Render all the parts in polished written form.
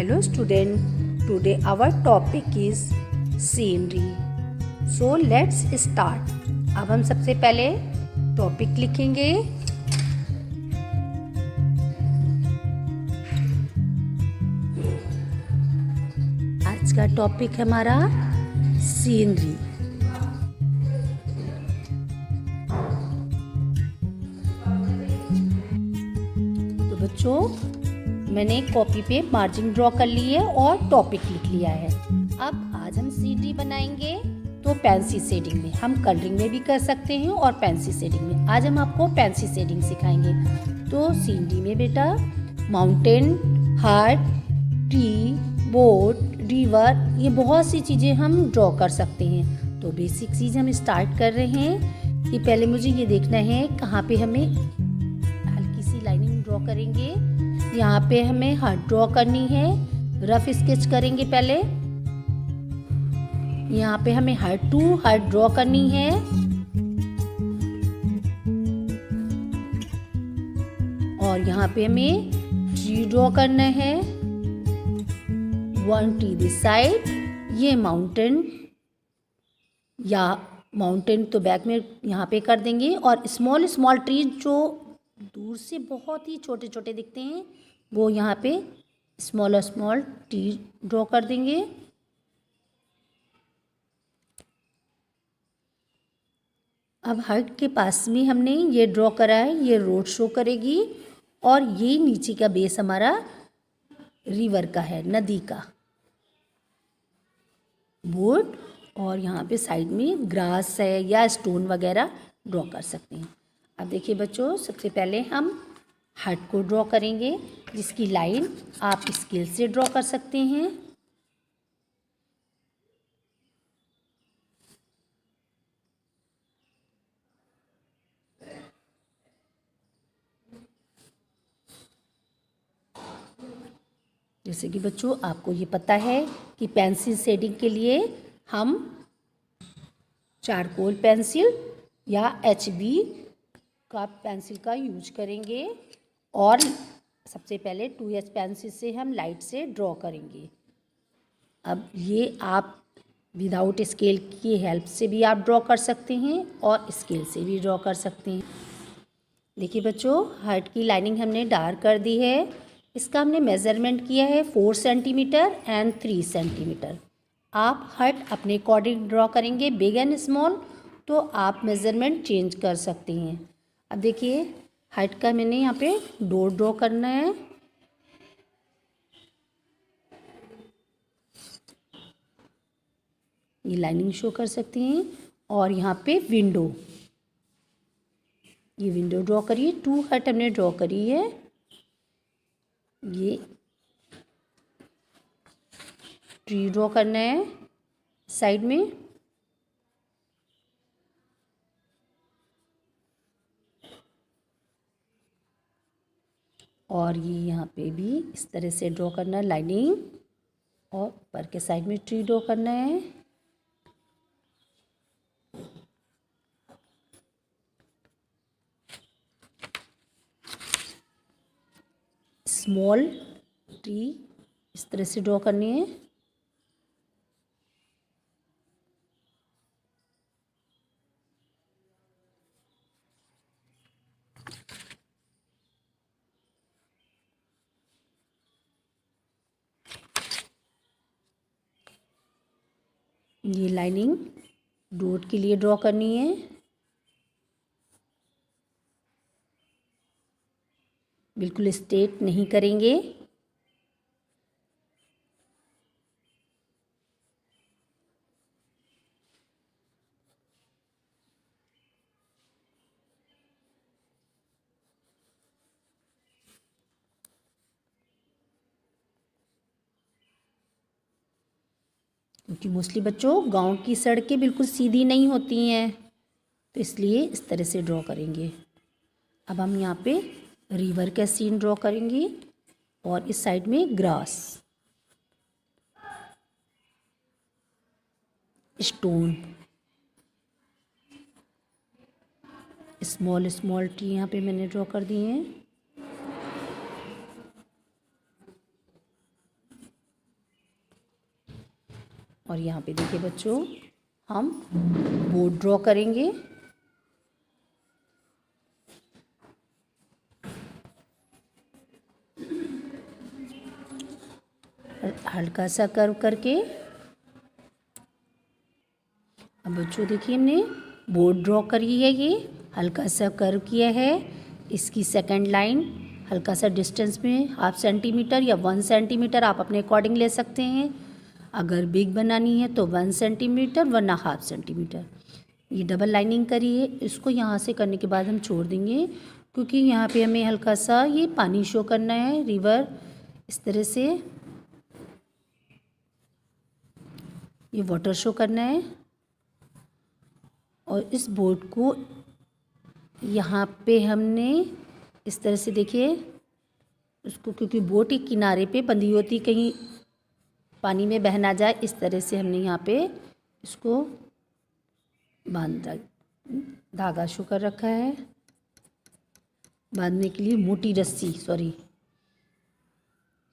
Hello student, today our topic is scenery. So let's start. अब हम सबसे पहले टॉपिक लिखेंगे. आज का टॉपिक है हमारा सीनरी. तो बच्चों, मैंने कॉपी पे मार्जिन ड्रॉ कर ली है और टॉपिक लिख लिया है. अब आज हम सीनरी बनाएंगे. तो पेंसिल शेडिंग में, हम कलरिंग में भी कर सकते हैं और पेंसिल शेडिंग में. आज हम आपको पेंसिल शेडिंग सिखाएंगे. तो सीनरी में बेटा mountain, heart, tree, boat, river, ये बहुत सी चीज़ें हम ड्रॉ कर सकते हैं. तो बेसिक चीज़ हम स्टार्ट कर रहे हैं कि पहले मुझे ये देखना है कहाँ पे हमें हल्की सी लाइनिंग ड्रॉ करेंगे. यहाँ पे हमें हार्ट ड्रॉ करनी है. रफ स्केच करेंगे पहले. यहाँ पे हमें हार्ट ड्रॉ करनी है. और यहाँ पे हमें ट्री ड्रॉ करना है. One tree this side. ये माउंटेन तो बैक में यहाँ पे कर देंगे. और स्मॉल स्मॉल ट्री जो दूर से बहुत ही छोटे छोटे दिखते हैं वो यहाँ पे स्मॉल ट्री ड्रॉ कर देंगे. अब हार्ट के पास में हमने ये ड्रॉ करा है. ये रोड शो करेगी. और ये नीचे का बेस हमारा रिवर का है, नदी का. बोट और यहाँ पे साइड में ग्रास है या स्टोन वगैरह ड्रॉ कर सकते हैं. अब देखिए बच्चों, सबसे पहले हम हार्ट को ड्रॉ करेंगे, जिसकी लाइन आप स्केल से ड्रॉ कर सकते हैं. जैसे कि बच्चों आपको ये पता है कि पेंसिल शेडिंग के लिए हम चारकोल पेंसिल या HB का पेंसिल का यूज करेंगे. और सबसे पहले 2H पेंसिल से हम लाइट से ड्रॉ करेंगे. अब ये आप विदाउट स्केल की हेल्प से भी आप ड्रॉ कर सकते हैं और स्केल से भी ड्रॉ कर सकते हैं. देखिए बच्चों, हार्ट की लाइनिंग हमने डार्क कर दी है. इसका हमने मेज़रमेंट किया है 4 सेंटीमीटर एंड 3 सेंटीमीटर. आप हार्ट अपने अकॉर्डिंग ड्रॉ करेंगे, बिग एंड स्मॉल, तो आप मेज़रमेंट चेंज कर सकते हैं. अब देखिए हार्ट का मैंने यहाँ पे डॉट ड्रॉ करना है. ये लाइनिंग शो कर सकती हैं. और यहाँ पे विंडो, ये विंडो ड्रॉ करिए. 2 हार्ट हमने ड्रॉ करी है. ये ट्री ड्रॉ करना है साइड में. और ये यहाँ पे भी इस तरह से ड्रॉ करना है लाइनिंग. और ऊपर के साइड में ट्री ड्रॉ करना है. स्मॉल ट्री इस तरह से ड्रॉ करनी है. ये लाइनिंग डॉट के लिए ड्रॉ करनी है. बिल्कुल स्ट्रेट नहीं करेंगे. क्योंकि मोस्टली बच्चों गांव की सड़कें बिल्कुल सीधी नहीं होती हैं, तो इसलिए इस तरह से ड्रॉ करेंगे. अब हम यहाँ पे रिवर का सीन ड्रॉ करेंगे. और इस साइड में ग्रास, स्टोन, स्मॉल ट्री यहाँ पे मैंने ड्रॉ कर दिए हैं. और यहाँ पे देखिए बच्चों, हम बोर्ड ड्रॉ करेंगे। हल्का सा कर्व करके। अब बच्चों देखिए, हमने बोर्ड ड्रॉ करी है, ये हल्का सा कर्व किया है। इसकी सेकंड लाइन हल्का सा डिस्टेंस में 1/2 सेंटीमीटर या 1 सेंटीमीटर आप अपने अकॉर्डिंग ले सकते हैं। अगर बिग बनानी है तो 1 सेंटीमीटर वरना 1/2 सेंटीमीटर। ये डबल लाइनिंग करी है। इसको यहाँ से करने के बाद हम छोड़ देंगे, क्योंकि यहाँ पे हमें हल्का सा ये पानी शो करना है, रिवर। इस तरह से ये वाटर शो करना है। और इस बोर्ड को यहाँ पे हमने इस तरह से देखिए उसको, क्योंकि बोट के किनारे पे बंधी होती, कहीं पानी में बह ना जाए, इस तरह से हमने यहाँ पे इसको बांधा, धागा शो कर रखा है बांधने के लिए, मोटी रस्सी, सॉरी,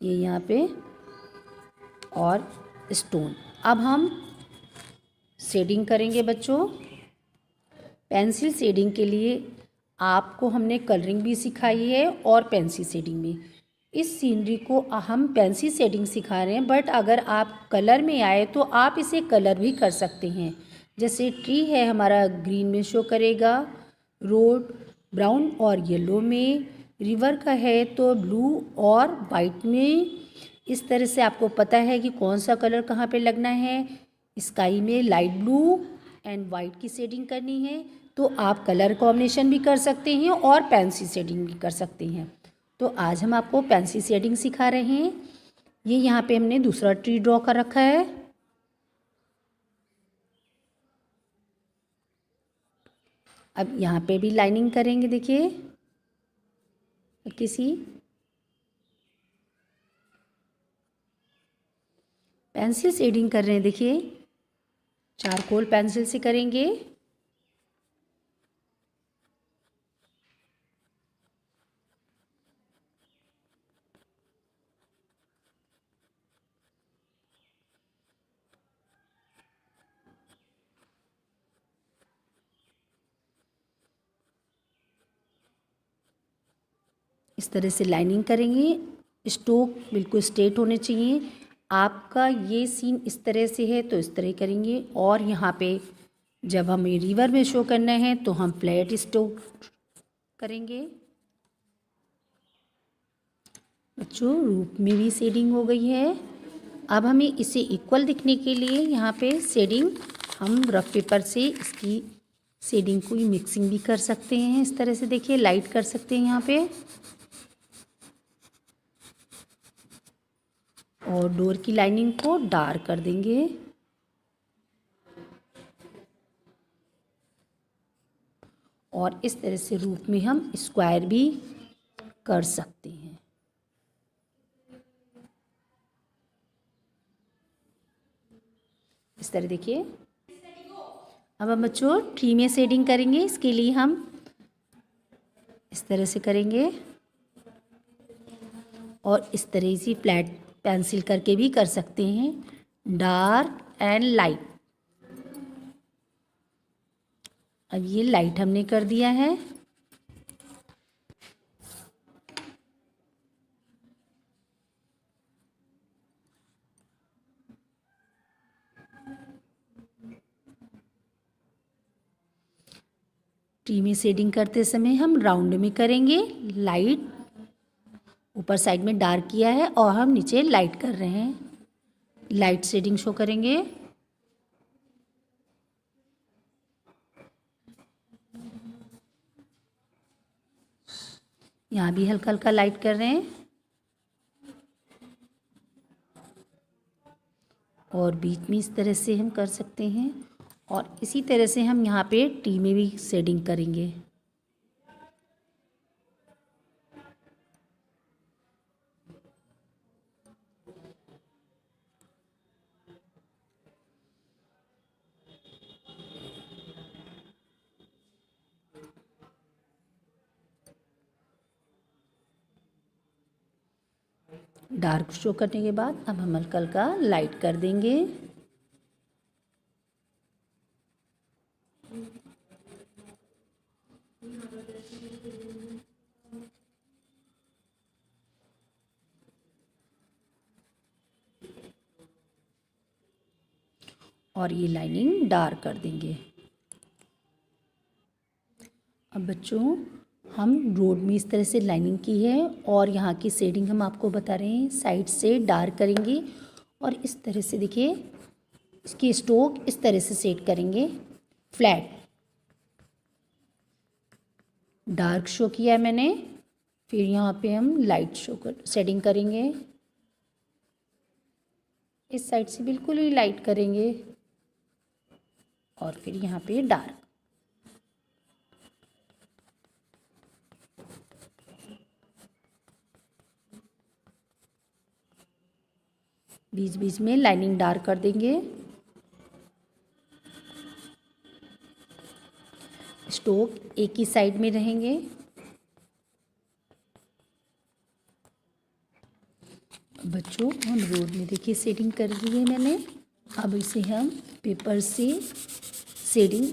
ये यहाँ पे, और स्टोन। अब हम शेडिंग करेंगे बच्चों। पेंसिल शेडिंग के लिए आपको हमने कलरिंग भी सिखाई है और पेंसिल शेडिंग में। इस सीनरी को हम पेंसिल शेडिंग सिखा रहे हैं, बट अगर आप कलर में आए तो आप इसे कलर भी कर सकते हैं। जैसे ट्री है हमारा, ग्रीन में शो करेगा, रोड ब्राउन और येलो में, रिवर का है तो ब्लू और वाइट में। इस तरह से आपको पता है कि कौन सा कलर कहाँ पे लगना है। स्काई में लाइट ब्लू एंड वाइट की शेडिंग करनी है तो आप कलर कॉम्बिनेशन भी कर सकते हैं और पेंसिल शेडिंग भी कर सकते हैं। तो आज हम आपको पेंसिल शेडिंग सिखा रहे हैं। ये यहाँ पे हमने दूसरा ट्री ड्रॉ कर रखा है। अब यहाँ पे भी लाइनिंग करेंगे, देखिए किसी पेंसिल शेडिंग कर रहे हैं, देखिए चारकोल पेंसिल से करेंगे। इस तरह से लाइनिंग करेंगे। स्ट्रोक बिल्कुल स्ट्रेट होने चाहिए। आपका ये सीन इस तरह से है तो इस तरह करेंगे, और यहाँ पे जब हमें रिवर में शो करना है तो हम फ्लैट स्ट्रोक करेंगे। बच्चों रूप में भी शेडिंग हो गई है। अब हमें इसे इक्वल दिखने के लिए यहाँ पे शेडिंग, हम रफ पेपर से इसकी शेडिंग को मिक्सिंग भी कर सकते हैं। इस तरह से देखिए लाइट कर सकते हैं यहाँ पे, और डोर की लाइनिंग को डार्क कर देंगे। और इस तरह से रूप में हम स्क्वायर भी कर सकते हैं। इस तरह देखिए। अब हम बच्चों ट्री में शेडिंग करेंगे। इसके लिए हम इस तरह से करेंगे, और इस तरह से फ्लैट पेंसिल करके भी कर सकते हैं, डार्क एंड लाइट। अब ये लाइट हमने कर दिया है। ट्री में शेडिंग करते समय हम राउंड में करेंगे। लाइट ऊपर साइड में डार्क किया है और हम नीचे लाइट कर रहे हैं, लाइट शेडिंग शो करेंगे। यहाँ भी हल्का हल्का लाइट कर रहे हैं, और बीच में इस तरह से हम कर सकते हैं। और इसी तरह से हम यहाँ पे टी में भी शेडिंग करेंगे। डार्क शो करने के बाद अब हम हल्का हल्का लाइट कर देंगे। और ये लाइनिंग डार्क कर देंगे। अब बच्चों हम रोड में इस तरह से लाइनिंग की है और यहाँ की शेडिंग हम आपको बता रहे हैं, साइड से डार्क करेंगे और इस तरह से देखिए इसकी स्ट्रोक इस तरह से सेट करेंगे, फ्लैट डार्क शो किया है मैंने। फिर यहाँ पे हम लाइट शेडिंग करेंगे, इस साइड से बिल्कुल ही लाइट करेंगे और फिर यहाँ पे डार्क। बीच बीच में लाइनिंग डार्क कर देंगे। स्ट्रोक एक ही साइड में रहेंगे। बच्चों हम रोड में देखिए शेडिंग कर दी है मैंने। अब इसे हम पेपर से शेडिंग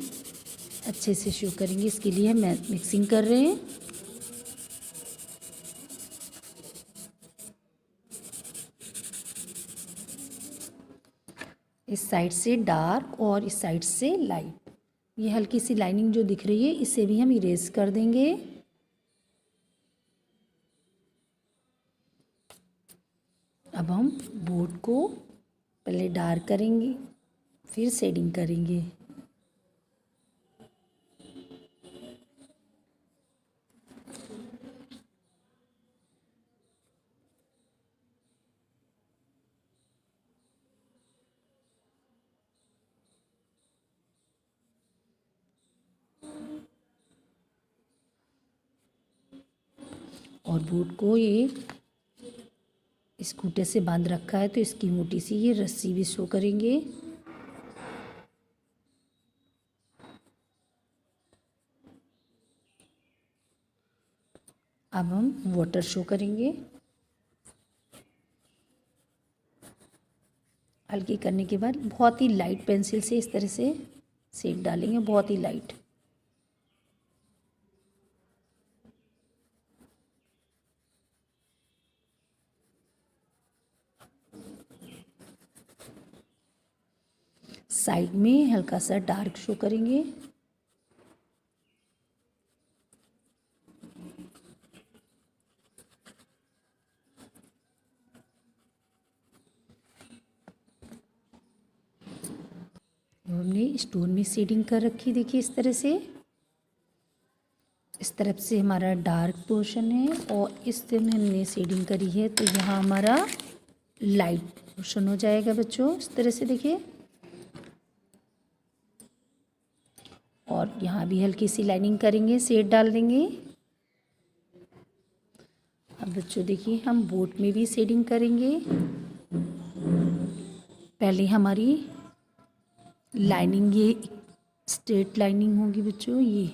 अच्छे से शो करेंगे, इसके लिए हम मिक्सिंग कर रहे हैं। इस साइड से डार्क और इस साइड से लाइट। ये हल्की सी लाइनिंग जो दिख रही है इसे भी हम इरेज कर देंगे। अब हम बोर्ड को पहले डार्क करेंगे फिर शेडिंग करेंगे। और बोर्ड को ये स्कूटर से बांध रखा है तो इसकी मोटी सी ये रस्सी भी शो करेंगे। अब हम वाटर शो करेंगे। हल्की करने के बाद बहुत ही लाइट पेंसिल से इस तरह से शेड डालेंगे, बहुत ही लाइट। साइड में हल्का सा डार्क शो करेंगे। हमने स्टोन में शेडिंग कर रखी, देखिए इस तरह से। इस तरफ से हमारा डार्क पोर्शन है और इस तरफ हमने शेडिंग करी है तो यहाँ हमारा लाइट पोर्शन हो जाएगा बच्चों, इस तरह से देखिए। और यहाँ भी हल्की सी लाइनिंग करेंगे, शेड डाल देंगे। अब बच्चों देखिए हम बोट में भी शेडिंग करेंगे। पहले हमारी लाइनिंग ये स्ट्रेट लाइनिंग होगी बच्चों, ये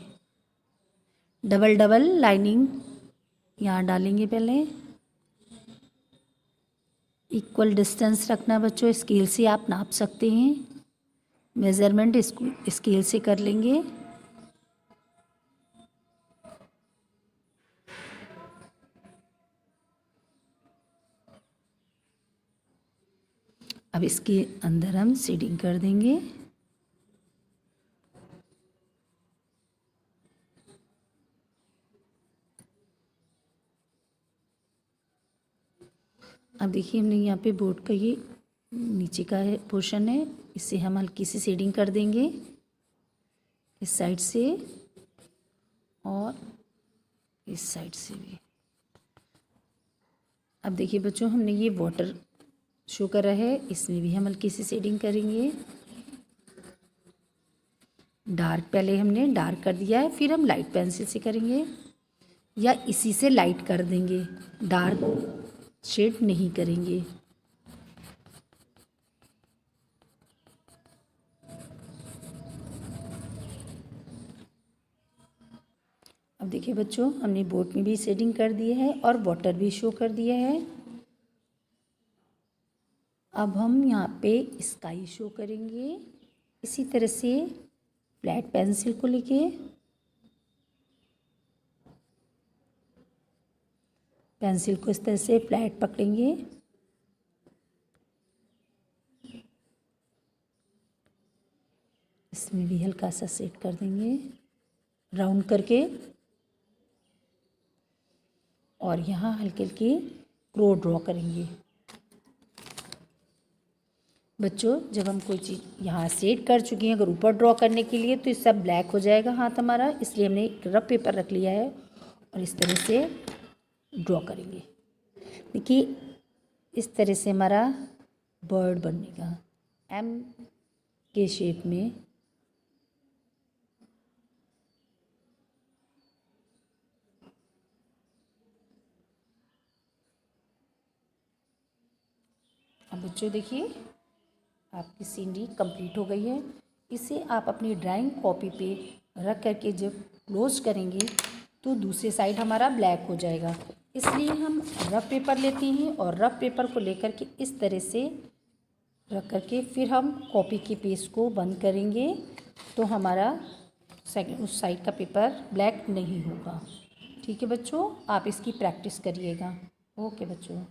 डबल डबल लाइनिंग यहाँ डालेंगे। पहले इक्वल डिस्टेंस रखना बच्चों, स्केल से आप नाप सकते हैं, मेज़रमेंट स्केल से कर लेंगे। अब इसके अंदर हम शेडिंग कर देंगे। अब देखिए हमने यहाँ पे बोर्ड का ये नीचे का है पोर्शन है, इसे हम हल्की सी शेडिंग कर देंगे इस साइड से और इस साइड से भी। अब देखिए बच्चों हमने ये वाटर शो करा है, इसमें भी हम हल्की सी शेडिंग करेंगे। डार्क पहले हमने डार्क कर दिया है, फिर हम लाइट पेंसिल से करेंगे या इसी से लाइट कर देंगे, डार्क शेड नहीं करेंगे। अब देखिए बच्चों हमने बोट में भी शेडिंग कर दी है और वाटर भी शो कर दिया है। अब हम यहाँ पे स्काई शो करेंगे इसी तरह से, फ्लैट पेंसिल को लेके पेंसिल को इस तरह से फ्लैट पकड़ेंगे इसमें भी हल्का सा सेट कर देंगे राउंड करके, और यहाँ हल्के हल्के क्रो ड्रॉ करेंगे। बच्चों जब हम कोई चीज़ यहाँ सेट कर चुके हैं, अगर ऊपर ड्रॉ करने के लिए, तो ये सब ब्लैक हो जाएगा हाथ हमारा, इसलिए हमने एक रफ पेपर रख लिया है और इस तरह से ड्रॉ करेंगे। देखिए इस तरह से हमारा बर्ड बनेगा एम के शेप में। अब बच्चों देखिए आपकी सीनरी कंप्लीट हो गई है। इसे आप अपनी ड्राइंग कॉपी पे रख करके जब क्लोज करेंगे तो दूसरी साइड हमारा ब्लैक हो जाएगा, इसलिए हम रफ पेपर लेते हैं और रफ पेपर को लेकर के इस तरह से रख करके फिर हम कॉपी के पेज को बंद करेंगे, तो हमारा उस साइड का पेपर ब्लैक नहीं होगा। ठीक है बच्चों, आप इसकी प्रैक्टिस करिएगा। ओके बच्चों।